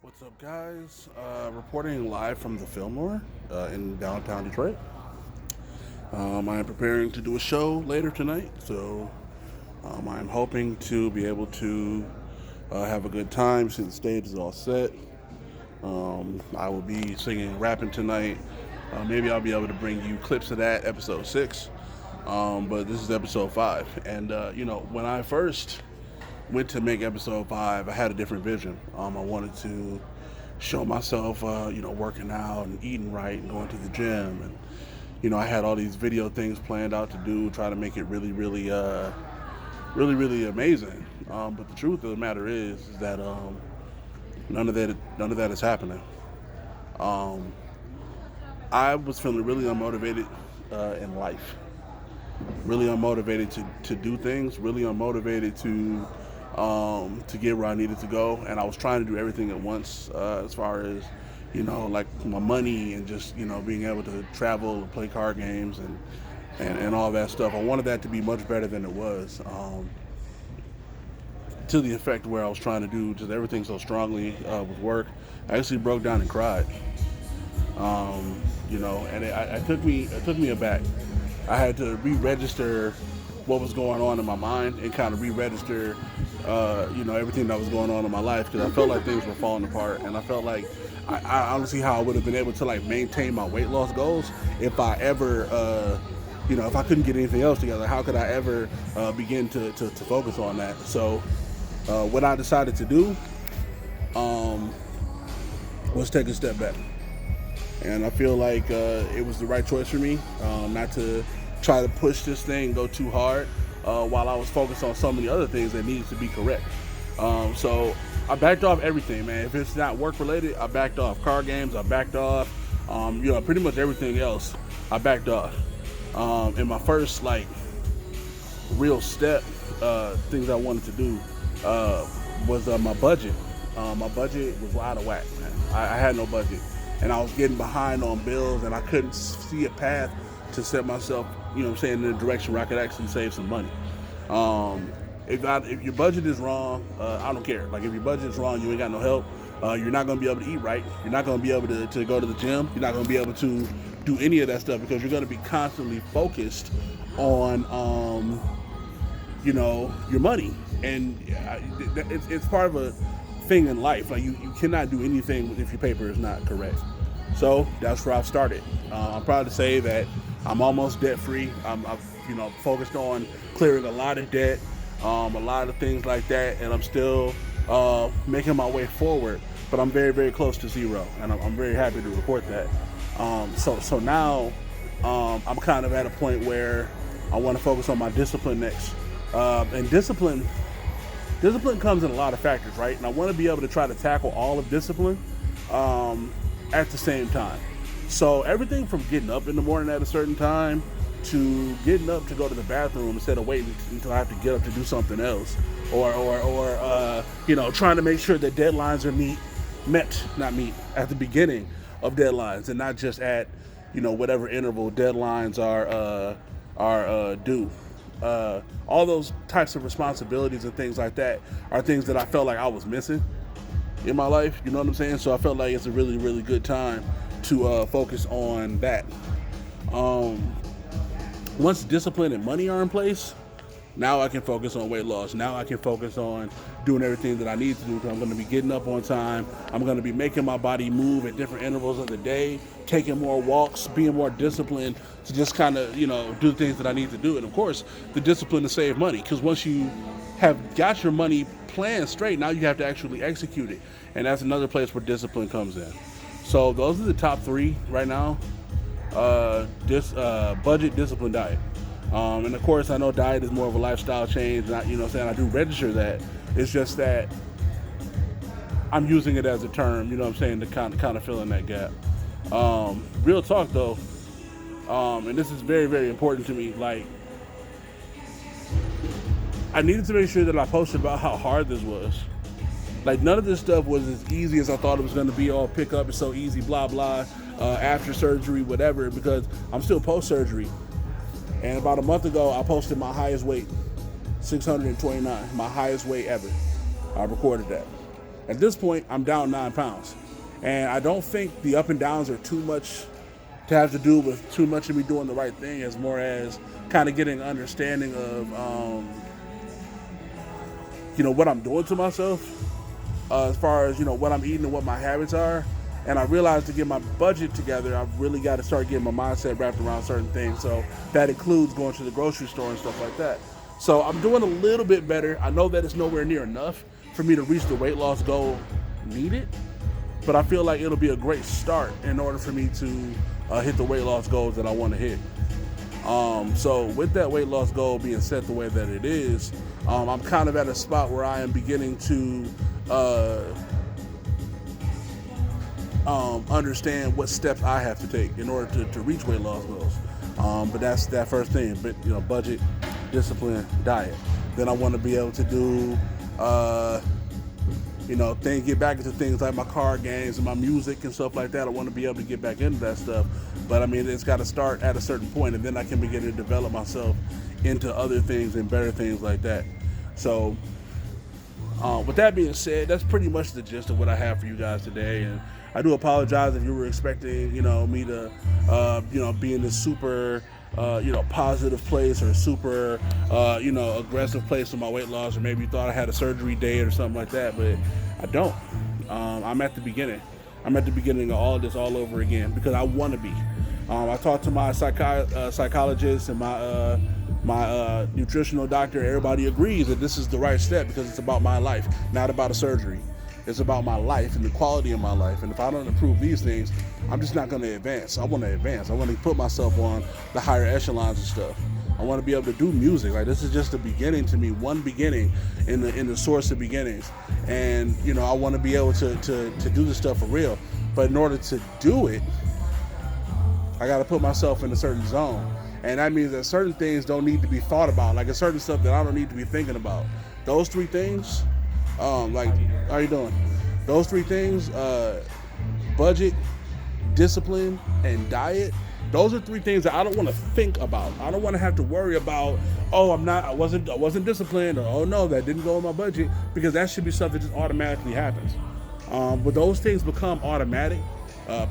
What's up, guys? Reporting live from the Fillmore in downtown Detroit. I am preparing to do a show later tonight, so I'm hoping to be able to have a good time since the stage is all set. I will be singing and rapping tonight. Maybe I'll be able to bring you clips of that, episode 6. But this is episode 5. And, when I first went to make episode 5, I had a different vision. I wanted to show myself, working out and eating right and going to the gym. And, I had all these video things planned out to do, try to make it really, really amazing. But the truth of the matter is that none of that is happening. Um, I was feeling really unmotivated in life, really unmotivated to do things, really unmotivated to get where I needed to go, and I was trying to do everything at once, as far as like my money and just being able to travel and play card games and all that stuff. I wanted that to be much better than it was, to the effect where I was trying to do just everything so strongly with work. I actually broke down and cried. And it took me aback. I had to re-register what was going on in my mind and kind of re-register, everything that was going on in my life, because I felt like things were falling apart, and I felt like I honestly how I would have been able to like maintain my weight loss goals if I ever, if I couldn't get anything else together. How could I ever begin to focus on that? So, what I decided to do was take a step back. And I feel like it was the right choice for me, not to try to push this thing, go too hard, while I was focused on so many other things that needed to be correct. So I backed off everything, man. If it's not work related, I backed off card games. I backed off, pretty much everything else. I backed off. And my first real step, things I wanted to do, was my budget. My budget was out of whack, man. I had no budget, and I was getting behind on bills, and I couldn't see a path to set myself, in a direction where I could actually save some money. If your budget is wrong, I don't care. Like, if your budget is wrong, you ain't got no help. You're not going to be able to eat right. You're not going to be able to go to the gym. You're not going to be able to do any of that stuff because you're going to be constantly focused on, your money. And it's part of a thing in life. Like, you cannot do anything if your paper is not correct. So that's where I've started. I'm proud to say that I'm almost debt free. I've focused on clearing a lot of debt, a lot of things like that, and I'm still making my way forward. But I'm very, very close to zero, and I'm very happy to report that. So now I'm kind of at a point where I want to focus on my discipline next. And discipline comes in a lot of factors, right? And I want to be able to try to tackle all of discipline at the same time. So everything from getting up in the morning at a certain time to getting up to go to the bathroom instead of waiting until I have to get up to do something else, or trying to make sure that deadlines are met at the beginning of deadlines and not just at whatever interval deadlines are due. All those types of responsibilities and things like that are things that I felt like I was missing in my life. You know what I'm saying? So I felt like it's a really, really good time to focus on that. Once discipline and money are in place, now I can focus on weight loss. Now I can focus on doing everything that I need to do, because I'm going to be getting up on time. I'm going to be making my body move at different intervals of the day, taking more walks, being more disciplined to just kind of, do the things that I need to do. And of course, the discipline to save money, because once you have got your money planned straight, now you have to actually execute it. And that's another place where discipline comes in. So those are the top 3 right now. Budget, discipline, diet. And of course, I know diet is more of a lifestyle change. And I do register that. It's just that I'm using it as a term, to kind of fill in that gap. Real talk though, and this is very, very important to me. Like, I needed to make sure that I posted about how hard this was. Like, none of this stuff was as easy as I thought it was going to be. All pick up, it's so easy, blah, blah, after surgery, whatever, because I'm still post-surgery. And about a month ago, I posted my highest weight, 629, my highest weight ever. I recorded that. At this point, I'm down 9 pounds. And I don't think the up and downs are too much to have to do with too much of me doing the right thing, as more as kind of getting an understanding of, what I'm doing to myself, as far as, what I'm eating and what my habits are. And I realized to get my budget together, I've really got to start getting my mindset wrapped around certain things. So that includes going to the grocery store and stuff like that. So I'm doing a little bit better. I know that it's nowhere near enough for me to reach the weight loss goal needed, but I feel like it'll be a great start in order for me to hit the weight loss goals that I want to hit. So with that weight loss goal being set the way that it is, I'm kind of at a spot where I am beginning to understand what steps I have to take in order to reach weight loss goals. But that's that first thing. But budget, discipline, diet. Then I want to be able to do get back into things like my card games and my music and stuff like that. I want to be able to get back into that stuff. But I mean, it's got to start at a certain point, and then I can begin to develop myself into other things and better things like that. So with that being said, that's pretty much the gist of what I have for you guys today. And I do apologize if you were expecting, me to, be in this super, positive place or super, aggressive place with my weight loss, or maybe you thought I had a surgery date or something like that, but I don't. I'm at the beginning. I'm at the beginning of all of this all over again because I want to be. I talked to my psychologist and my nutritional doctor. Everybody agrees that this is the right step because it's about my life, not about a surgery. It's about my life and the quality of my life. And if I don't improve these things, I'm just not going to advance. I want to advance. I want to put myself on the higher echelons and stuff. I want to be able to do music. Like, this is just the beginning to me, one beginning in the source of beginnings. And, I want to be able to do this stuff for real. But in order to do it, I got to put myself in a certain zone. And that means that certain things don't need to be thought about. Like, there's certain stuff that I don't need to be thinking about. Those three things, how you doing? Those three things, budget, discipline, and diet. Those are three things that I don't want to think about. I don't want to have to worry about, I wasn't disciplined, or oh no, that didn't go in my budget, because that should be something that just automatically happens. But those things become automatic,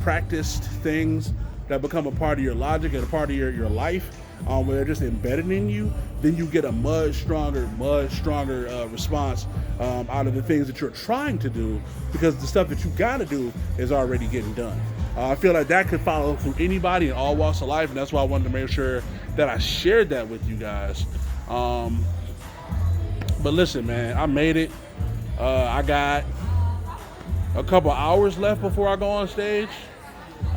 practiced things that become a part of your logic and a part of your life, where they're just embedded in you. Then you get a much stronger response out of the things that you're trying to do, because the stuff that you gotta do is already getting done. I feel like that could follow through anybody in all walks of life, and that's why I wanted to make sure that I shared that with you guys. But listen, man, I made it. I got a couple hours left before I go on stage.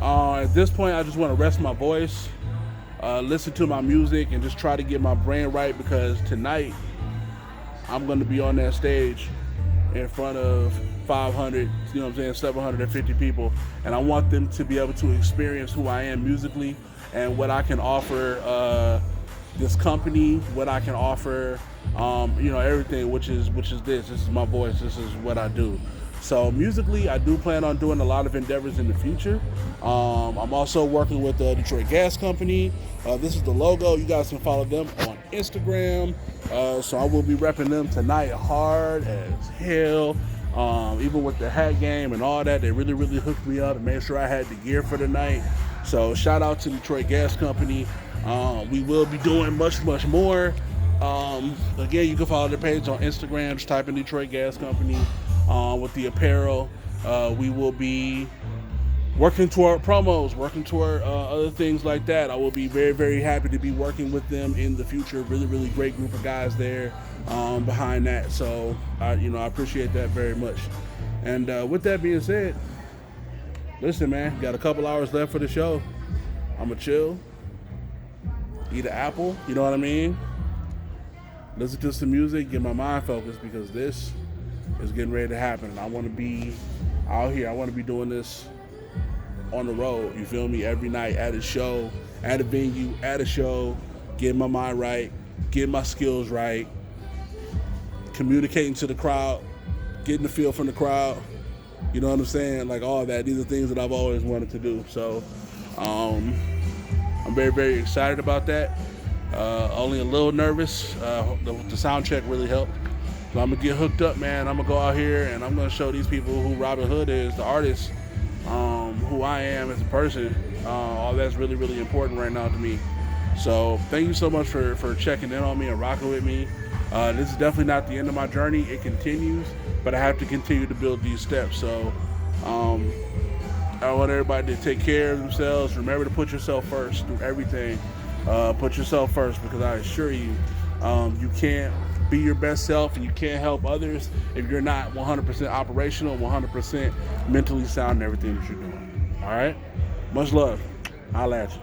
At this point, I just want to rest my voice, listen to my music, and just try to get my brain right, because tonight I'm going to be on that stage in front of 500, 750 people, and I want them to be able to experience who I am musically and what I can offer this company, what I can offer, everything, which is this is my voice, this is what I do. So musically, I do plan on doing a lot of endeavors in the future. I'm also working with the Detroit Gas Company. This is the logo. You guys can follow them on Instagram. So I will be repping them tonight hard as hell. Even with the hat game and all that, they really, really hooked me up and made sure I had the gear for the night. So shout out to Detroit Gas Company. We will be doing much, much more. Again, you can follow their page on Instagram. Just type in Detroit Gas Company. With the apparel, we will be working toward promos, working toward other things like that. I will be very, very happy to be working with them in the future. Really, really great group of guys there behind that. So, I appreciate that very much. And with that being said, listen, man, got a couple hours left for the show. I'm going to chill, eat an apple, you know what I mean? Listen to some music, get my mind focused, because this is getting ready to happen. And I want to be out here. I want to be doing this on the road. You feel me? Every night at a show, at a venue, at a show, getting my mind right, getting my skills right, communicating to the crowd, getting the feel from the crowd. You know what I'm saying? Like all that. These are things that I've always wanted to do. So I'm very, very excited about that. Only a little nervous. The sound check really helped. So I'm gonna get hooked up, man. I'm gonna go out here and I'm gonna show these people who Robin Hood is, the artist, who I am as a person. All that's really, really important right now to me. So thank you so much for checking in on me and rocking with me. This is definitely not the end of my journey. It continues, but I have to continue to build these steps. So I want everybody to take care of themselves. Remember to put yourself first through everything. Put yourself first, because I assure you, you can't be your best self and you can't help others if you're not 100% operational, 100% mentally sound in everything that you're doing. All right? Much love. I'll at you.